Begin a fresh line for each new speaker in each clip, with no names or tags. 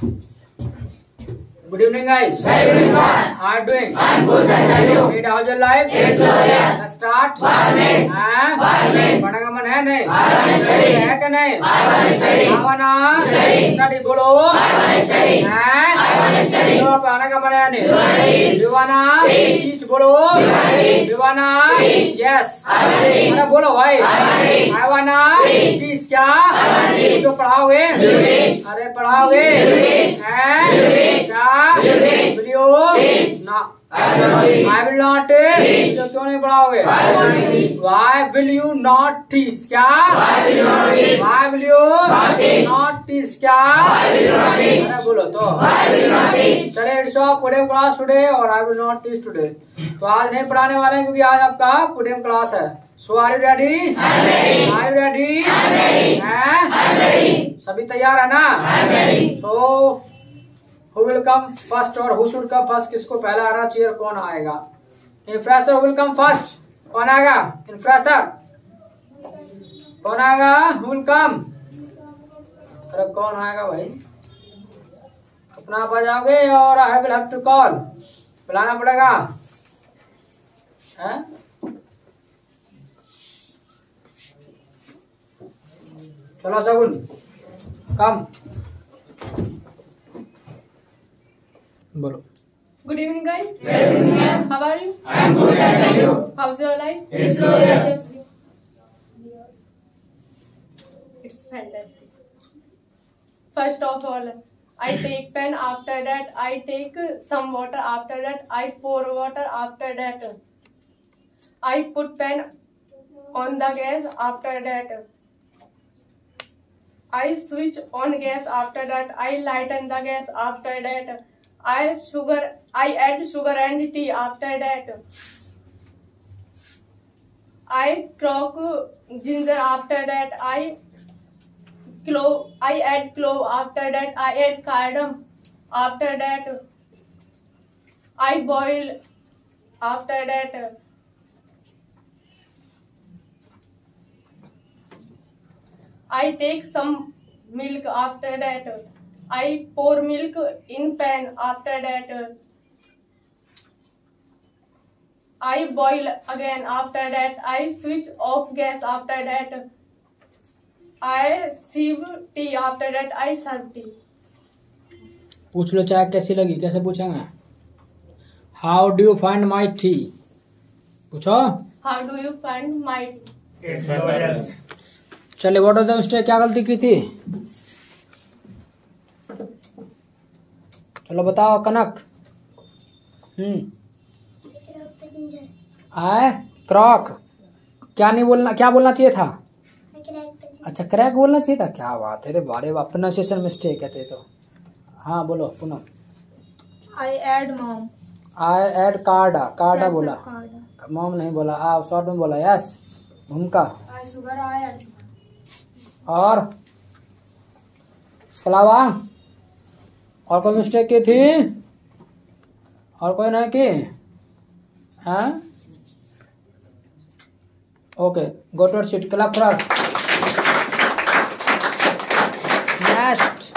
Good evening, guys.
Good evening, sir.
How are you doing?
I'm good, thank you.
Need how's your life?
It's glorious.
Let's start.
Violence. Violence.
पढ़ने का मन है नहीं?
I want to study.
है कि नहीं?
I want to study.
I wanna
Study.
study. बोलो.
I want to study. I want to study.
तो पढ़ने का मन है नहीं?
You wanna teach.
You wanna
Teach.
teach. बोलो.
You wanna teach.
You wanna
Teach.
yes.
I wanna teach.
अरे बोलो भाई.
I wanna teach.
I wanna
Teach.
teach क्या?
I wanna teach.
तो पढ़ाओगे?
You teach.
अरे पढ़ाओगे?
You teach.
हैं?
You teach.
क्या?
You teach.
Will you?
Teach.
ना.
I will not teach.
I will not
Teach.
तो क्यों नहीं पढ़ाओगे?
Why will you teach?
Why will you not teach? क्या?
Why will you not teach?
Why will you
Not teach.
not teach? क्या?
Why will you not teach?
अरे बोलो तो.
Why will you not teach?
Today it's our podium class today और I will not teach today. तो आज नहीं पढ़ाने वाले हैं क्योंकि आज आपका podium class है. So are you ready?
I'm ready.
Are you ready?
I'm ready.
हैं?
I'm ready.
सभी तैयार है ना?
I'm ready.
So who will come first और who should come first? किसको पहला आना चाहिए और कौन आएगा? In fresher who will come first? कौन आएगा? In fresher कौन आएगा? Who will come? अरे कौन आएगा भाई? अपना आप आ जाओगे और I will have to call. बुलाना पड़ेगा? हैं? चलो सगुन, come. बोलो.
Good evening, guys.
Good evening, ma'am.
How are you?
I'm good, thank you.
How's your life?
It's glorious.
It's fantastic. First of all, I take pen. After that, I take some water. After that, I pour water. After that, I put pen on the gas. After that, I switch on gas. After that, I lighten the gas. After that, I add sugar and tea. After that, I crack ginger. After that, I add clove. After that, I add cardamom. After that, I boil. After that, I take some milk. After that, I pour milk in pan. After that, I boil again. After that, I switch off gas. After that, I sieve tea. After that, I serve tea.
पूछ लो चाय कैसी लगी? कैसे पूछेंगे? How do you find my tea? पूछो.
How do you find my tea?
It's glorious.
चलिए what was the mistake? क्या गलती की थी? चलो बताओ कनक. आए क्रॉक क्या नहीं बोलना, क्या बोलना चाहिए था? अच्छा क्रैक बोलना चाहिए था. क्या बात है रे बारे, प्रोनाउंसिएशन मिस्टेक है तो. हाँ बोलो पुनः.
I add mom.
I add कार्डा. कार्डा
Yes,
बोला.
sir.
मॉम नहीं बोला. आप शॉर्ट में बोला. यस. भूमिका.
I sugar. I add sugar.
और इसके अलावा और कोई मिस्टेक की थी? और कोई नहीं की? हाँ okay. Go to seat. Clap for next.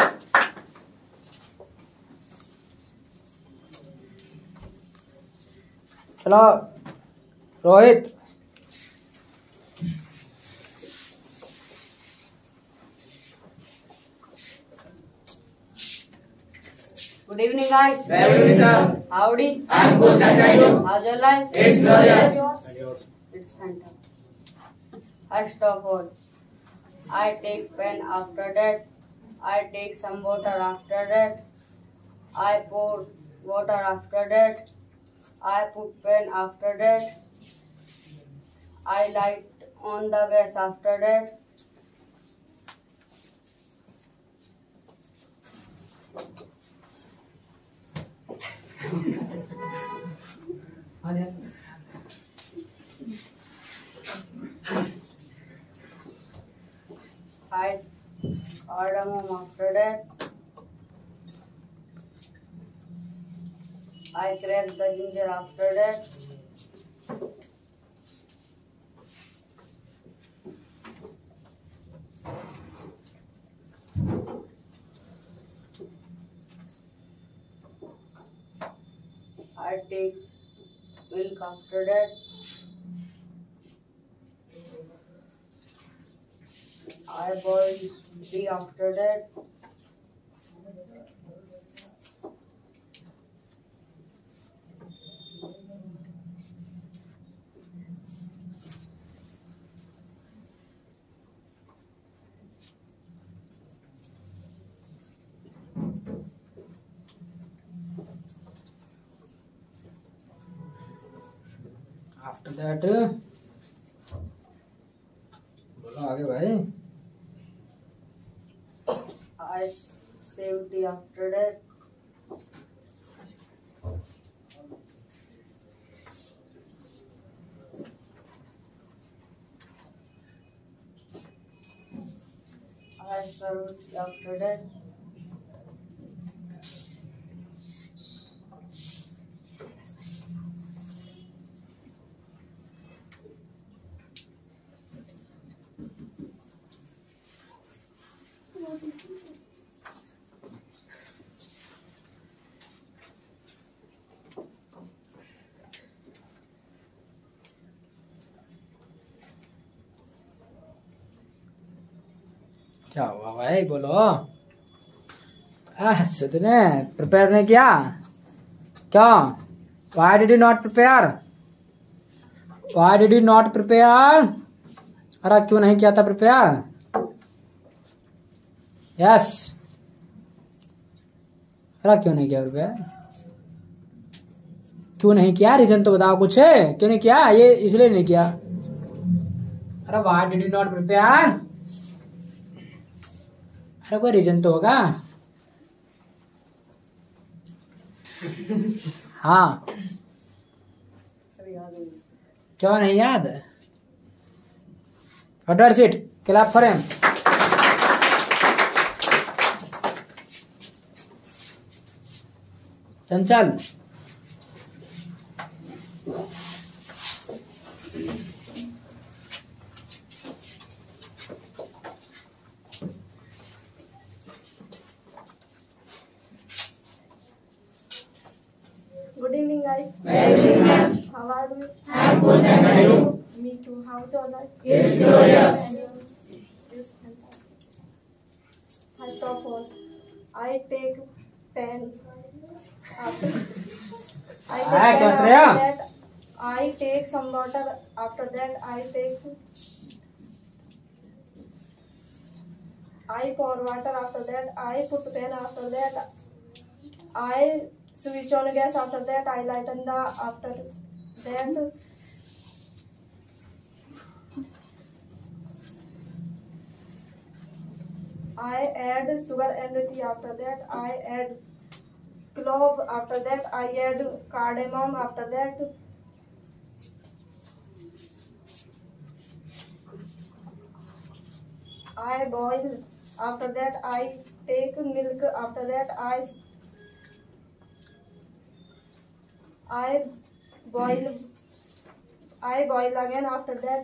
चलो Rohit.
Good evening, guys.
Good evening, sir.
Howdy.
I'm good, thank you.
How's your life?
It's glorious.
It's fantastic. First of all, I take pen. After that, I take some water. After that, I pour water. After that, I put pen. After that, I light on the gas. After that, I cardamom. After that, I crack the ginger. After that, I take milk after that. I boil tea after that.
After that बोलो आगे भाई।
I save tea after that. I serve tea after that.
क्या हुआ भाई बोलो। सिद्ध ने prepare नहीं किया क्यों? Why did you not prepare? Why did you not prepare? अरे क्यों नहीं किया था प्रिपेयर? यस अरे क्यों नहीं किया प्रिपेयर? क्यों नहीं किया? रीजन तो बताओ कुछ है। क्यों नहीं किया? ये इसलिए नहीं किया। अरे why did you not prepare? अरे कोई रीजन तो होगा। हाँ क्यों नहीं याद? That's it. Clap for him. Chanchal
Good evening, guys.
Very good, ma'am.
How are you?
I'm good, thank you.
Me too. How's your life?
It's glorious.
It's fantastic. First of all, I take pen. After that, I take some water. After that, I pour water. After that, I put pen. After that, I switch on gas. After that, I lighten the. After that, I add sugar and tea. After that, I add clove. After that, I add cardamom. After that, I boil. After that, I take milk. After that, I boil. I boil again. After that,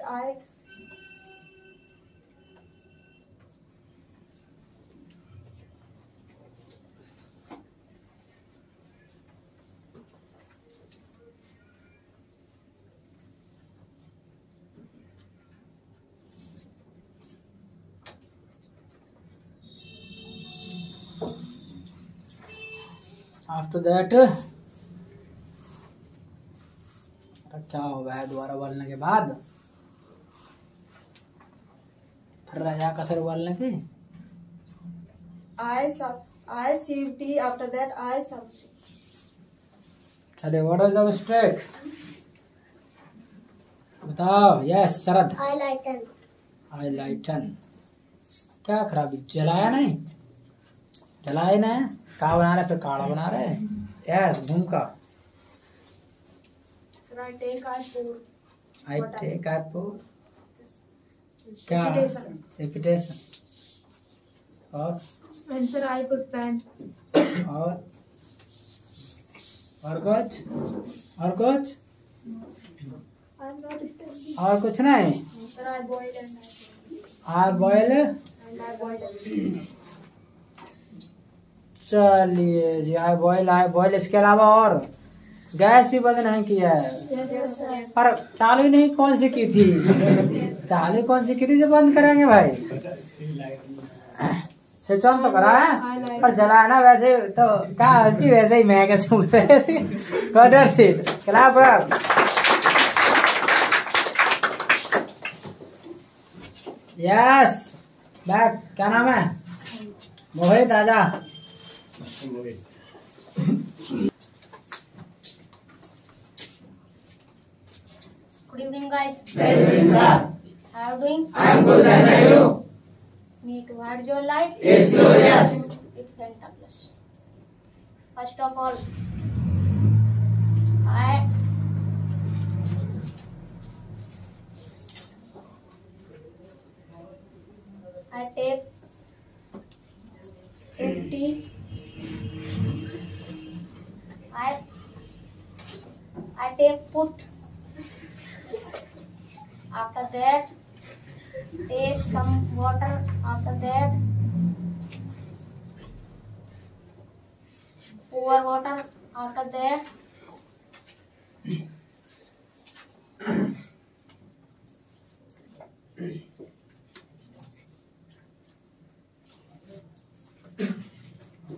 after that क्या होगा है दोबारा उबालने के बाद? फिर राजा कसर उबालने की।
I sieve tea. After that, I serve.
चले व्हाट इज द मिस्टेक बताओ। Yes Sharad.
I lighten.
आई लाइटन। क्या खराबी? जलाया नहीं? जलाए ना? का बना रहे? फिर काढ़ा बना रहे? यस घूम का।
Sir, I take. I pour.
I take I pour। क्या?
Repeatation.
रिपीटेशन। और
And sir, I put pen.
और कुछ? और कुछ?
I'm not studying.
और कुछ नहीं?
Sir, I boil and
I boil.
I boil.
चलिए जी आई बॉयल इसके अलावा और गैस भी बंद नहीं किया है। पर चालू ही नहीं कौन सी की थी? चालू कौन सी की थी जो बंद करेंगे भाई? स्विच ऑन तो करा है पर जला है ना वैसे तो क्या इसकी वैसे ही मैं कैसे कटर सीट क्लैप पर। Yes back. क्या नाम है? मोहित आजा।
Good evening, guys.
Very good evening, sir.
How are you doing?
I am good, thank you.
Me too. How's your life?
It's glorious.
It's fantabulous. First of all, I take 80. I take put. After that, take some water. After that, pour water. After that,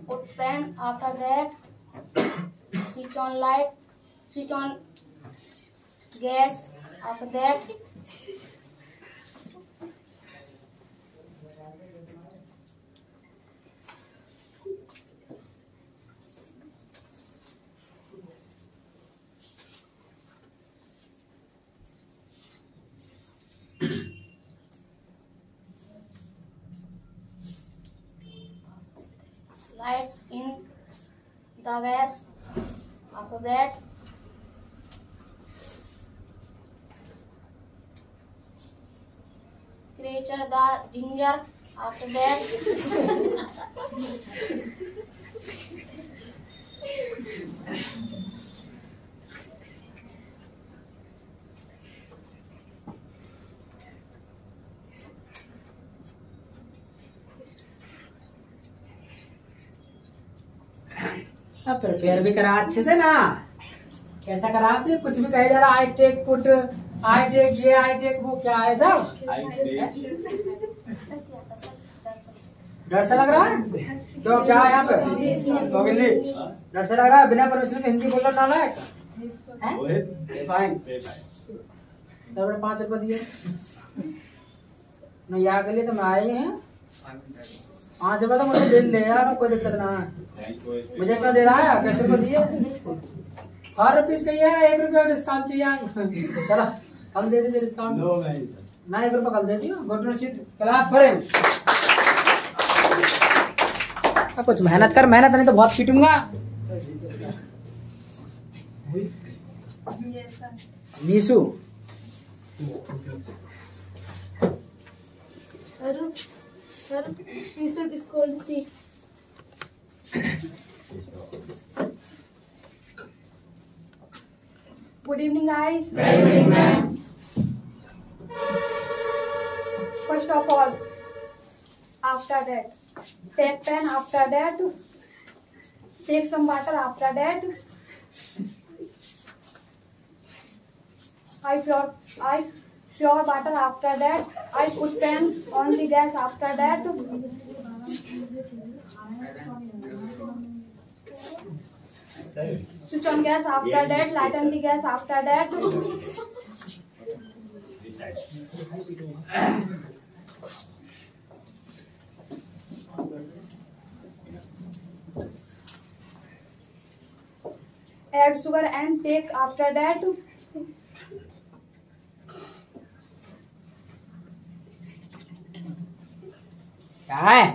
put pan. After that, switch on light. Switch on gas. After that, light in the gas. After that, creature the ginger. After that,
अब prepare भी करा अच्छे से ना। कैसा करा आपने? कुछ भी कहे जा रहा I take put, I take ये, आई टेक वो, क्या है सब? डर से लग रहा है? क्यों क्या है यहाँ पे? डर से लग रहा है? बिना परमिशन के हिंदी बोल रहा नालायक है? फाइन। 5 रुपए दिए नहीं यहाँ के लिए तो मैं आए ही हैं। 5 रुपए तो मुझे बिल ले यार, कोई दिक्कत ना है। मुझे क्या दे रहा है? कैसे को दिए? हर रुपीज का ही है ना, 1 रुपया डिस्काउंट चाहिए। चलो कल दे दीजिए डिस्काउंट। ना 1 रुपया कल दे दियो। गोटन सीट क्लैप करें। कुछ मेहनत कर, मेहनत नहीं तो बहुत पीटूंगा। Neesu
Sir, you should scold C. Good evening, guys.
Very good evening, ma'am.
First of all, after that, take pen. After that, take some water. After that, I pour water. After that, I put pan on the gas. After that, switch on gas. After that, lighten the gas. After that, add sugar and take. After that,
क्या है?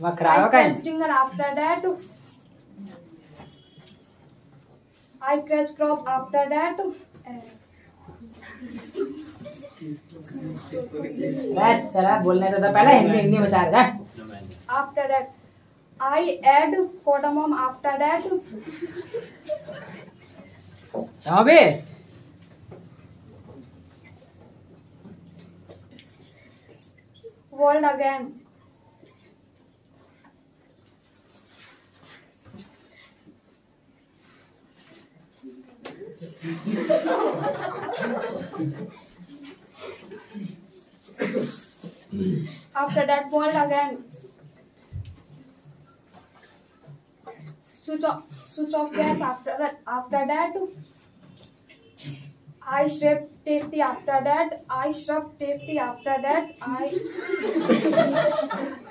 वह खराब का है?
stinger. After that, I catch crop. After that,
बस चला बोलने तो था पहले, हिंदी में चार है।
after that, I add cardamom. After that,
अबे
boiled again. After that, boil again. Switch off gas. After that, I shrub tape the after that. I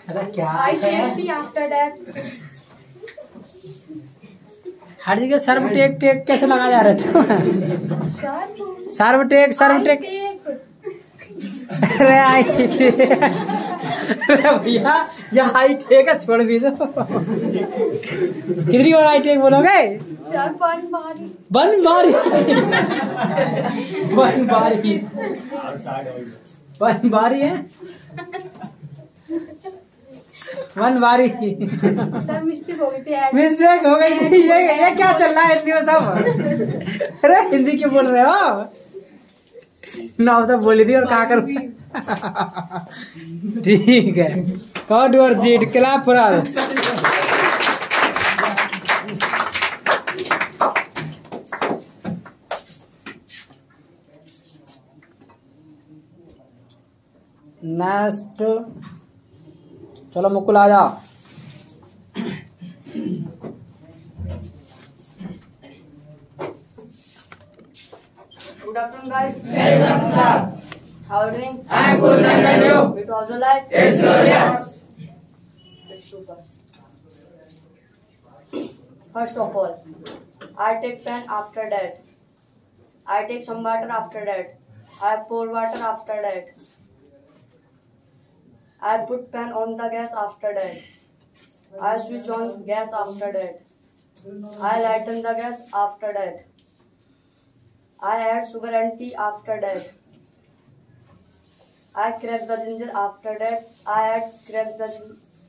अरे क्या
tape the after that.
हर जगह सर्व टेक टेक कैसे लगा जा रहे थे? सर्व take अरे आई अरे भैया ये हाई टेक है, छोड़ भी दो। कितनी बार हाई टेक बोलोगे? बन बारी है वन बारी।
सर मिस्टेक हो गई थी।
मिस्टेक हो गई थी। ये क्या चल रहा है हिंदी में सब? अरे हिंदी क्यों बोल रहे हो? ना तो बोली थी और कहा करूँ। ठीक है, कॉड और जीट क्लैप फॉर ऑल। नेक्स्ट, चलो मुकुल आ जाओ।
Good afternoon, guys.
Hey, good afternoon, sir.
How are you doing?
I'm good, thanks, and you?
It was a light.
It's glorious.
It's super. First of all, I take pen after that. I take some water after that. I pour water after that. I put pen on the gas after that. I switch on gas after that. I lighten the gas after that. I add sugar and tea after that. I crack the ginger after that. I add crack the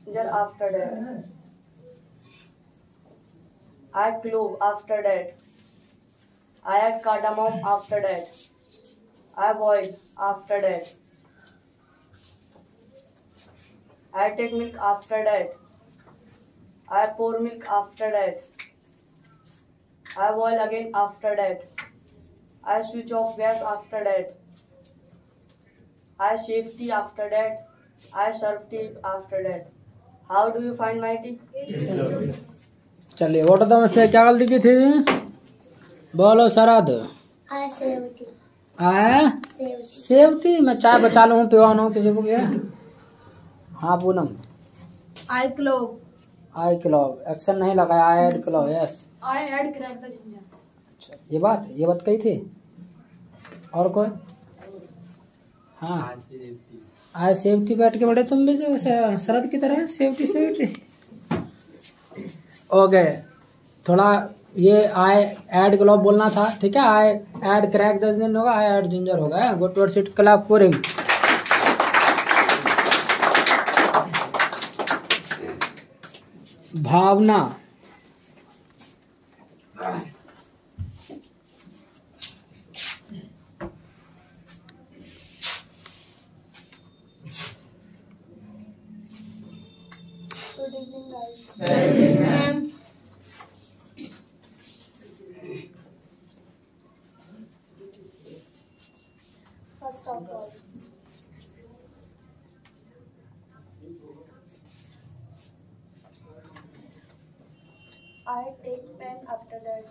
ginger after that. I clove after that. I add cardamom after that. I boil after that. I take milk after that. I pour milk after that. I boil again after that. I switch off gas after that. I shave tea after that. I serve tea after that. How do you find my tea?
चलिए, what are the mistake? क्या गलती की थी? बोलो शरद। सेवटी मैं चाय बचा लूँ, पिवाना हूँ किसी को क्या? हाँ Poonam.
I clove.
I clove action नहीं लगाया। I add clove, yes.
I add crack the ginger.
अच्छा, ये बात कही थी। और कोई? हाँ, आई सेफ्टी बैठ के बड़े तुम भी जो शरद की तरह सेफ्टी। ओके, थोड़ा ये आई एड ग्लोव बोलना था, ठीक है। I add crack the ginger होगा, आई एड जिंजर होगा। Go towards it, clap for him. Bhavna,
Good evening, guys.
Good evening,
ma'am. First of all, I take pen after that.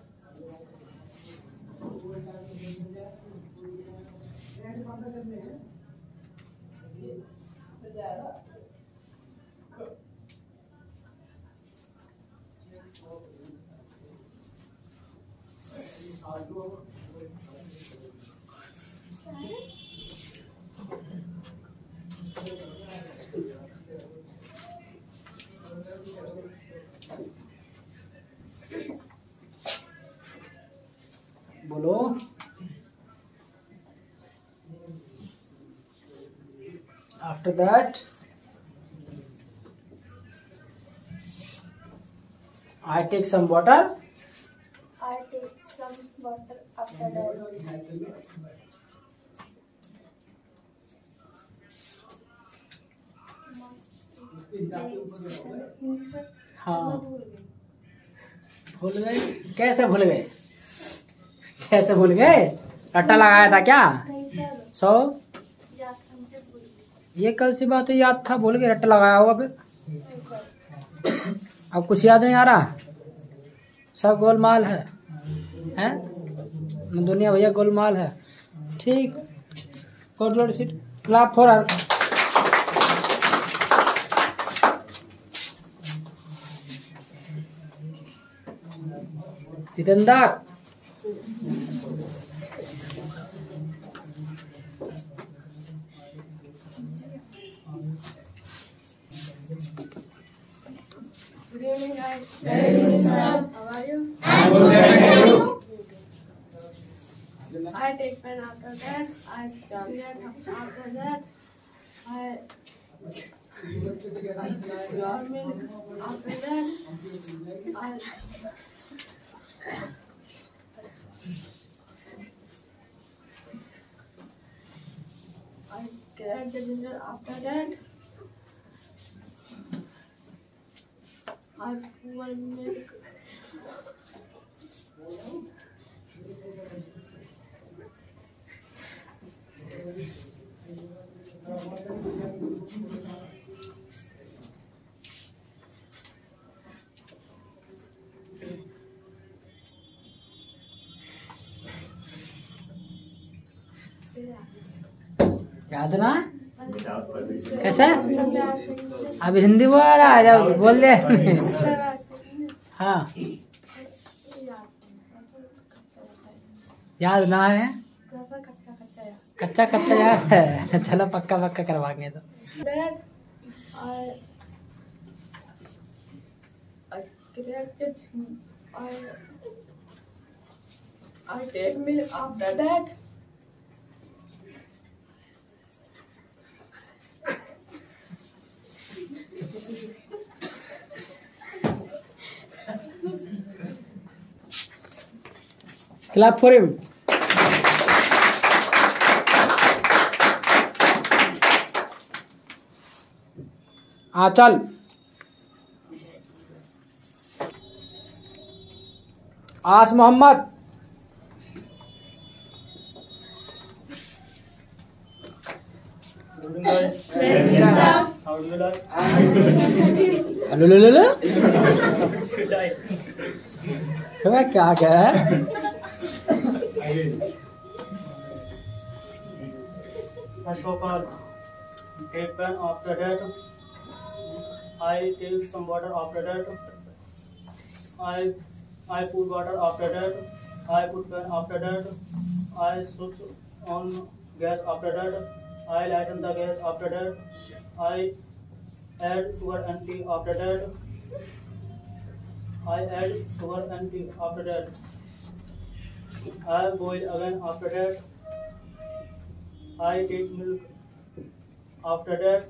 बोलो। After that I take some water.
I take some water after that. Hindi sir.
हाँ, भूल गए? कैसे भूल गए? कैसे भूल गए? रट्टा लगाया था क्या?
नहीं सर,
100?
याद हमसे भूल गए।
ये कल सी बात है, याद था, भूल के रट्टा लगाया होगा फिर।
नहीं सर,
अब कुछ याद नहीं आ रहा? सब गोलमाल है, हैं? दुनिया भैया गोलमाल है। ठीक, court seat, clap for her. Jitendra,
good evening guys. Good evening sir. How are you?
I'm good, thank you.
I take pen after that. I stop that after that. I pour milk after that. I get the ginger after that. I pour milk.
याद ना? कैसे?
सबसे आज करेंगे।
अब हिंदी बोल रहा है, जब बोल दे।
सर आज करेंगे।
हाँ,
याद कच्चा होता है।
याद ना है?
कैसा कच्चा कच्चा याद।
कच्चा कच्चा याद है। चलो पक्का पक्का करवाएंगे तो।
That I corrected. I take milk after that.
Clap for him. हाँ चल। आस मोहम्मद, हेलो लो लो लो, क्या क्या है?
First of all, take pen after that. I take some water after that. I put water after that. I put pen after that. I switch on gas after that. I lighten the gas after that. I add sugar and tea after that. I add sugar and tea after that. I boil again after that. I take milk after that.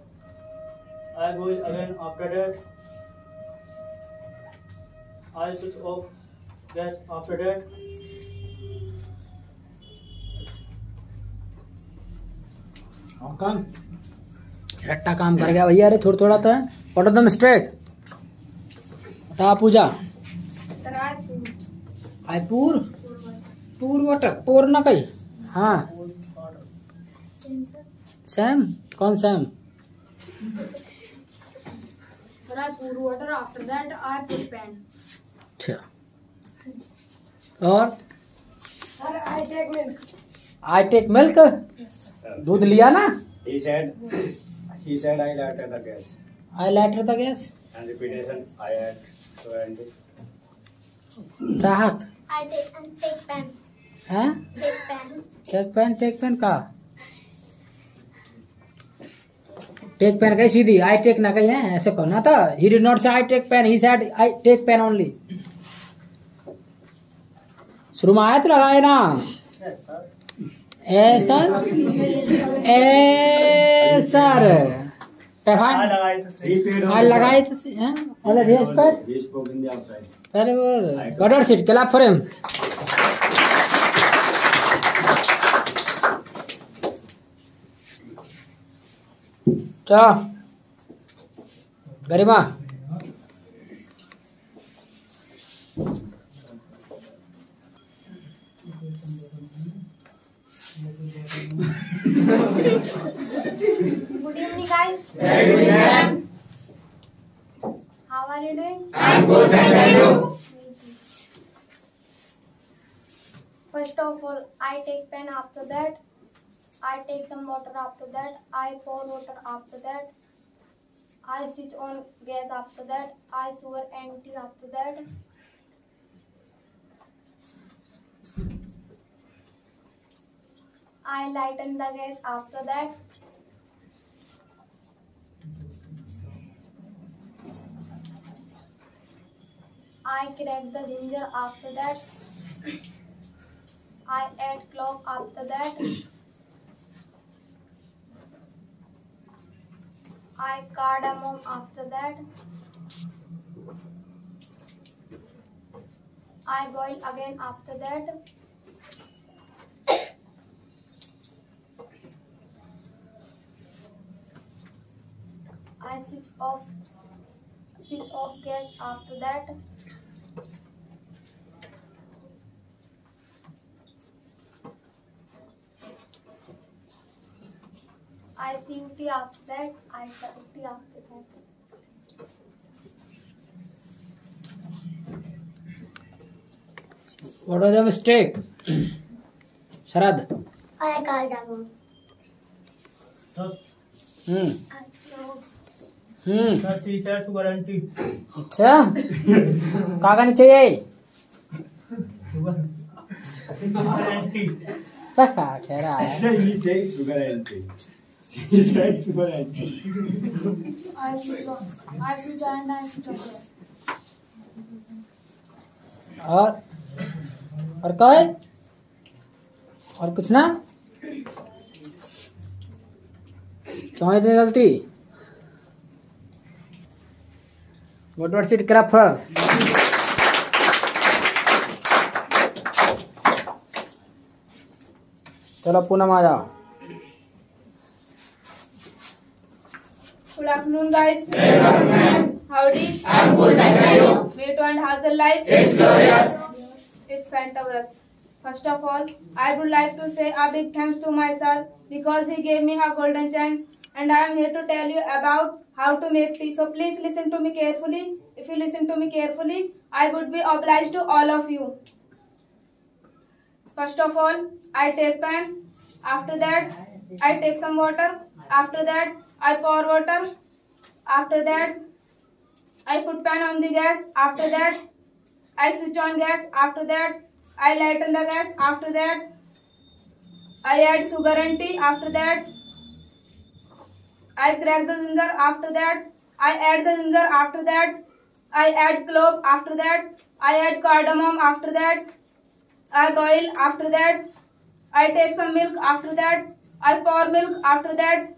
I boil again after that. I switch off gas after that.
काम रट्टा काम कर गया भैया। अरे थोड़ा थोड़ा तो है। What are the mistake? बता पूजा।
Sir,
आई पूर पूर वाटर पूर ना कही। हाँ सैम, कौन Sam?
Sir, I pour water. After that, I put pen.
अच्छा, और
Sir, I take milk.
I take milk, दूध लिया ना?
He said, I lighted the gas.
I lighter the gas.
And repetition, I had to end it.
चाहत
I take pen.
है?
Take pen.
Take pen का take pen कही सीधी, I take ना कही है, ऐसे कहना था। ही did not say I take pen, he said I take pen only. शुरू में आया तो लगाए ना। ए सर, ए सर, लगाए तो
He spoke in the outside.
पहले वो butter seat clap for him. चा गरिमा,
are you doing?
I'm good, thanks, and you?
First of all, I take pen. After that, I take some water. After that, I pour water. After that, I switch on gas. After that, I sugar and tea. After that, I lighten the gas. After that, I crack the ginger. After that, I add clove. After that, I cardamom. After that, I boil again. After that, I switch off gas. After that, I sieve tea. After that, I serve tea. After that,
What was the mistake? Sharad.
I cardamom.
Sir,
hmm
she said sugar and tea.
अच्छा क्या करनी चाहिए?
Sugar and tea.
कह रहा है
He said sugar and tea. He said sugar and tea.
I switch on and I switch on gas.
और क्या है? और कुछ ना? क्यों इतनी गलती? What was it, Crapper? चलो पूनम आ जाओ.
Good afternoon, guys.
Good afternoon.
Howdy.
I'm good, thanks, and you?
Meet and how's the life?
It's glorious.
It's fantabulous. First of all, I would like to say a big thanks to my sir because he gave me a golden chance, and I am here to tell you about how to make tea. So please listen to me carefully. If you listen to me carefully, I would be obliged to all of you. First of all, I take pan. After that, I take some water. After that, I pour water. After that, I put pan on the gas. After that, I switch on gas. After that, I lighten the gas. After that, I add sugar and tea. After that, I crack the ginger. After that, I add the ginger. After that, I add clove. After that, I add cardamom. After that, I boil. After that, I take some milk. After that, I pour milk. After that,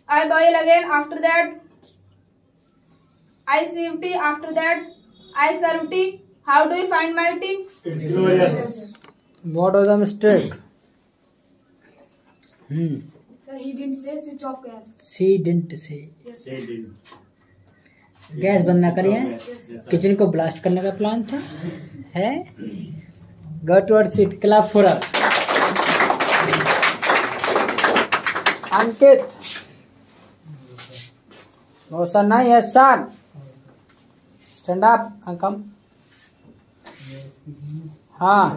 I boil again. After that, I sieve tea. After that, I serve tea. How do you find my tea?
It's glorious.
What was the mistake?
Sir, he didn't say switch off gas.
She didn't say.
Yes.
Say did.
Gas बंद ना करिए.
Yes.
Kitchen को blast करने का plan था है. Go towards it. Clap for her. Ankit. No sir, नहीं yes sir. Stand up and come. हाँ.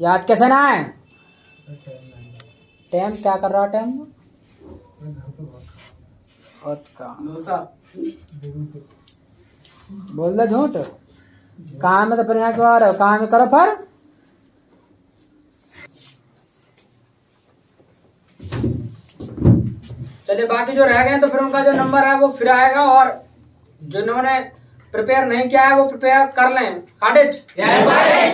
याद कैसे ना है? टाइम क्या कर रहा है टाइम? बोल दे झूठ. कहाँ में तो फिर यहाँ क्यों आ रहे हो? कहाँ में करो फिर. चलिए बाकी जो रह गए तो फिर उनका जो नंबर है वो फिर आएगा और जिन्होंने प्रिपेयर नहीं किया है वो प्रिपेयर कर लें. Got it?
Yes, got it.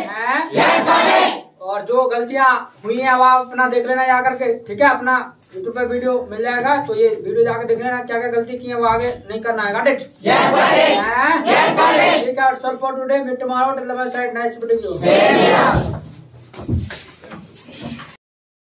Yes, got it.
और जो गलतियां हुई हैं वो आप अपना देख लेना जाकर के. ठीक है, अपना YouTube पे वीडियो मिल जाएगा तो ये वीडियो जाकर देख लेना क्या क्या गलती की है वो आगे नहीं करना है. Got it?
Yes, got it. Yes, got it.
ठीक है. और solve for today. Meet tomorrow. Till the next night. Nice meeting you.
Same here.